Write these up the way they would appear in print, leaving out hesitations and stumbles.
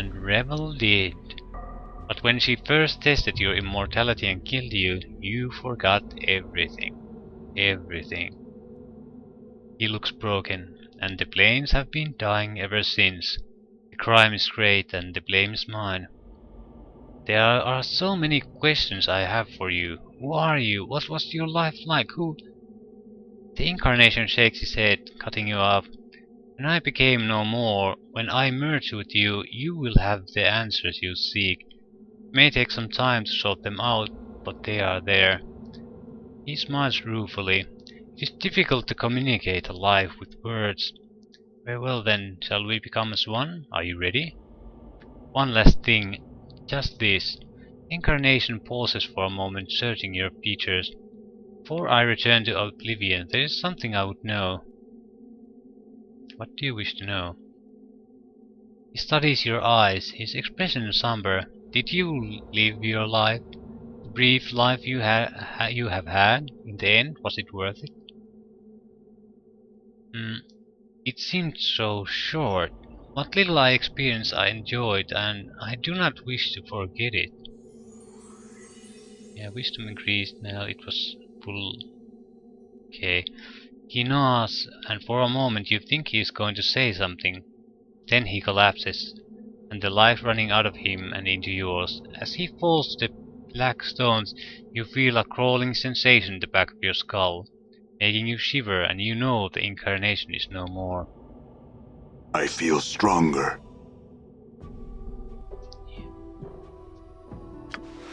And Rebel did. But when she first tested your immortality and killed you, you forgot everything. Everything. He looks broken, and the planes have been dying ever since. The crime is great, and the blame is mine. There are so many questions I have for you. Who are you? What was your life like? Who? The incarnation shakes his head, cutting you off. When I became no more, when I merge with you, you will have the answers you seek. It may take some time to sort them out, but they are there. He smiles ruefully. It is difficult to communicate a life with words. Very well then, shall we become as one? Are you ready? One last thing. Just this. Incarnation pauses for a moment, searching your features. Before I return to Oblivion, there is something I would know. What do you wish to know? He studies your eyes, his expression somber. Did you live your life? The brief life you have had? In the end, was it worth it? It seemed so short. What little I experienced I enjoyed, and I do not wish to forget it. Yeah, wisdom increased. Now it was full. Okay. He nods, and for a moment you think he is going to say something. Then he collapses, and the life running out of him and into yours. As he falls to the black stones, you feel a crawling sensation in the back of your skull, making you shiver, and you know the incarnation is no more. I feel stronger.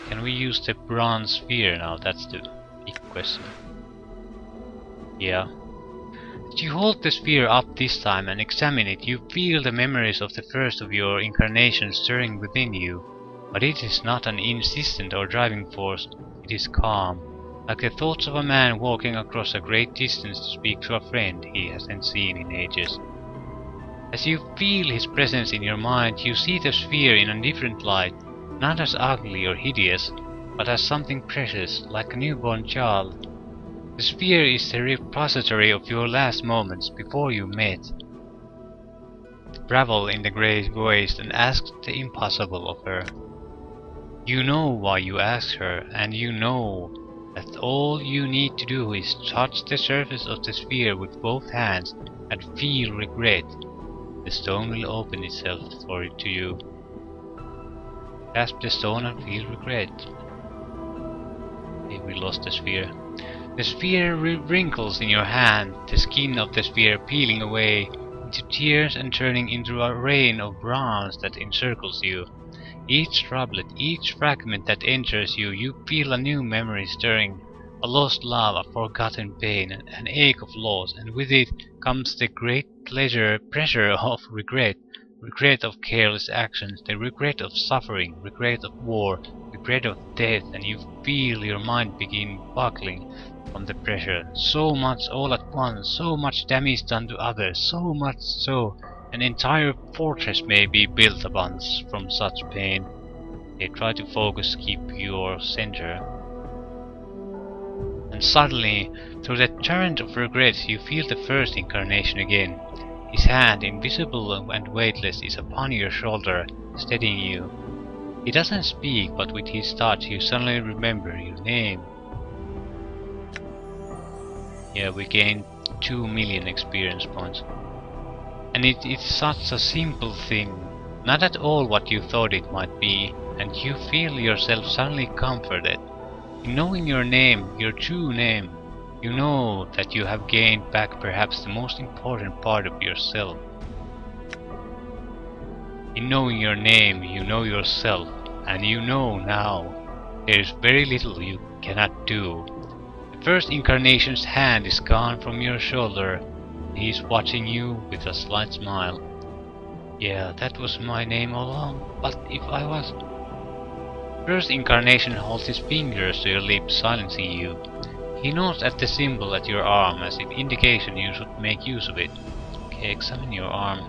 Can we use the bronze sphere now? That's the big question. Yeah. As you hold the sphere up this time and examine it, you feel the memories of the first of your incarnations stirring within you. But it is not an insistent or driving force, it is calm, like the thoughts of a man walking across a great distance to speak to a friend he hasn't seen in ages. As you feel his presence in your mind, you see the sphere in a different light, not as ugly or hideous, but as something precious, like a newborn child. The sphere is the repository of your last moments before you met. Gravel in the grey waste and asked the impossible of her. You know why you asked her, and you know that all you need to do is touch the surface of the sphere with both hands and feel regret. The stone will open itself for it to you. Grasp the stone and feel regret. Okay, we lost the sphere. The sphere wrinkles in your hand, the skin of the sphere peeling away into tears and turning into a rain of bronze that encircles you. Each droplet, each fragment that enters you, you feel a new memory stirring, a lost love, a forgotten pain, an ache of loss, and with it comes the great pressure of regret. Regret of careless actions, the regret of suffering, regret of war, regret of death, and you feel your mind begin buckling from the pressure. So much all at once, so much damage done to others, so much so an entire fortress may be built upon from such pain. They try to focus, keep your center. And suddenly, through the torrent of regrets, you feel the first incarnation again. His hand, invisible and weightless, is upon your shoulder, steadying you. He doesn't speak, but with his touch you suddenly remember your name. Yeah, we gained 2 million experience points. And it's such a simple thing, not at all what you thought it might be, and you feel yourself suddenly comforted. In knowing your name, your true name, you know that you have gained back perhaps the most important part of yourself. In knowing your name, you know yourself, and you know now there is very little you cannot do. The first incarnation's hand is gone from your shoulder. He is watching you with a slight smile. Yeah, that was my name all along, but if I was... First incarnation holds his fingers to your lips, silencing you. He nods at the symbol at your arm as if indication you should make use of it. Okay, examine your arm.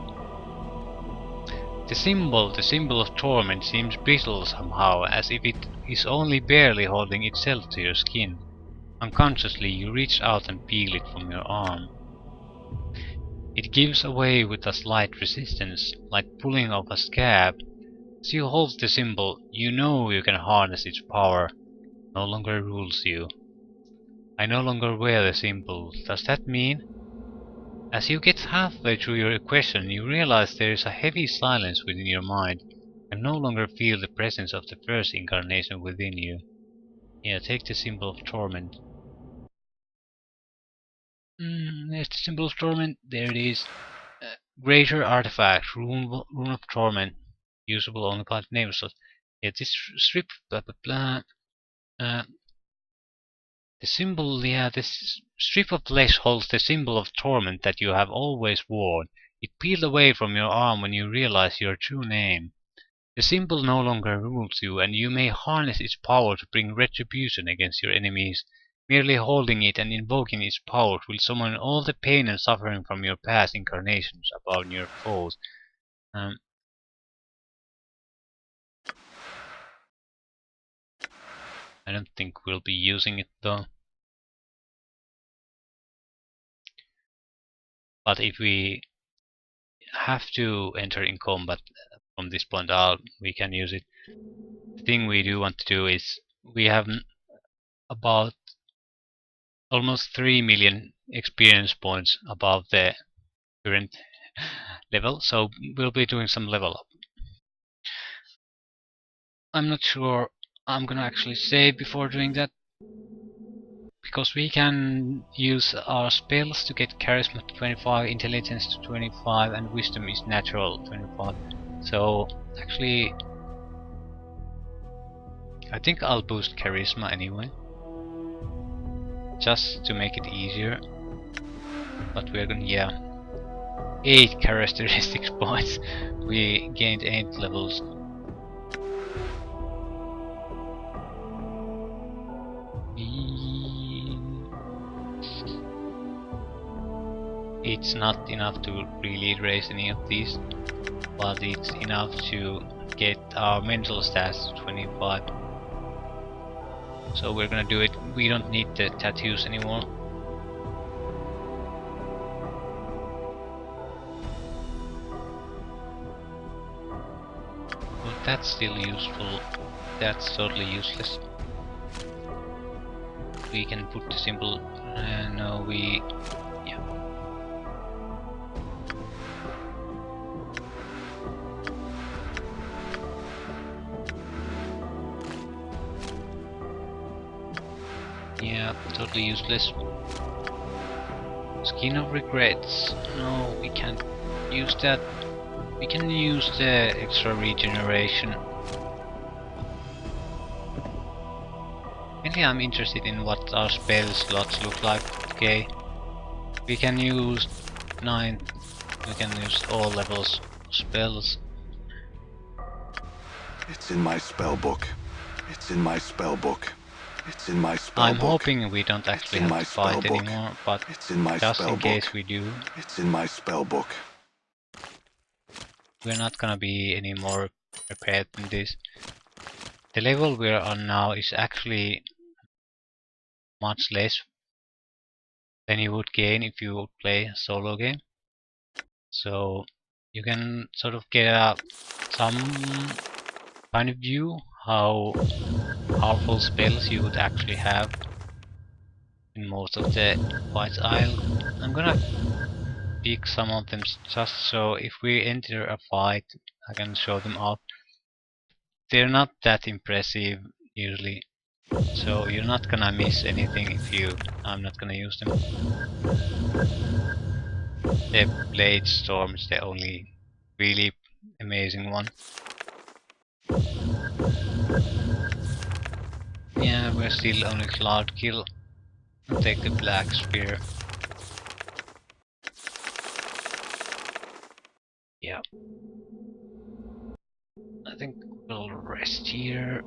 The symbol of torment, seems brittle somehow, as if it is only barely holding itself to your skin. Unconsciously you reach out and peel it from your arm. It gives away with a slight resistance, like pulling off a scab. As you hold the symbol, you know you can harness its power. No longer rules you. I no longer wear the symbol. Does that mean? As you get halfway through your question, you realize there is a heavy silence within your mind, and no longer feel the presence of the first incarnation within you. Yeah, take the symbol of torment. There's the symbol of torment. There it is. Greater artifact, rune of torment, usable only by the name slot. Yeah, this strip, blah blah blah. Uh, the symbol, yeah, this strip of flesh holds the symbol of torment that you have always worn. It peeled away from your arm when you realize your true name. The symbol no longer rules you, and you may harness its power to bring retribution against your enemies. Merely holding it and invoking its power will summon all the pain and suffering from your past incarnations upon your foes. Um, I don't think we'll be using it though. But if we have to enter in combat from this point out, we can use it. The thing we do want to do is we have about almost 3 million experience points above the current level, so we'll be doing some level up. I'm not sure I'm gonna actually save before doing that, because we can use our spells to get charisma to 25, intelligence to 25, and wisdom is natural 25. So actually I think I'll boost charisma anyway, just to make it easier. But we're gonna, yeah, 8 characteristics points. We gained 8 levels. It's not enough to really raise any of these, but it's enough to get our mental stats to 25. So we're gonna do it. We don't need the tattoos anymore. Well, that's still useful. That's totally useless. We can put the symbol. No, we. Yeah. Yeah, totally useless. Skin of Regrets. No, we can't use that. We can use the extra regeneration. Mainly I'm interested in what our spell slots look like. Okay, we can use 9. We can use all levels of spells. It's in my spell book. It's in my spell book. It's in my spell I'm book. hoping we don't actually have to fight anymore, but it's in my just spell in case book. we do, It's in my spell book. we're not gonna be any more prepared than this. The level we're on now is actually much less than you would gain if you would play a solo game. So you can sort of get some kind of view how powerful spells you would actually have in most of the fights. I'm gonna pick some of them just so if we enter a fight I can show them off. They're not that impressive usually, so you're not gonna miss anything if I'm not gonna use them. The Blade Storm is the only really amazing one. Yeah, we're still only Cloud Kill. I'll take the Black Spear. Yeah. I think we'll rest here.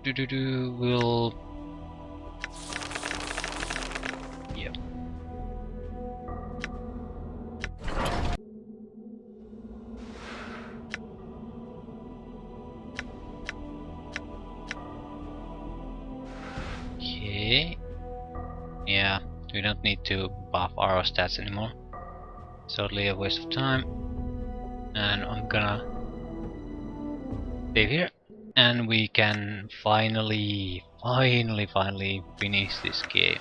We'll. Yep. Okay. Yeah, we don't need to buff our stats anymore. It's totally a waste of time. And I'm gonna save here, and we can finally finish this game.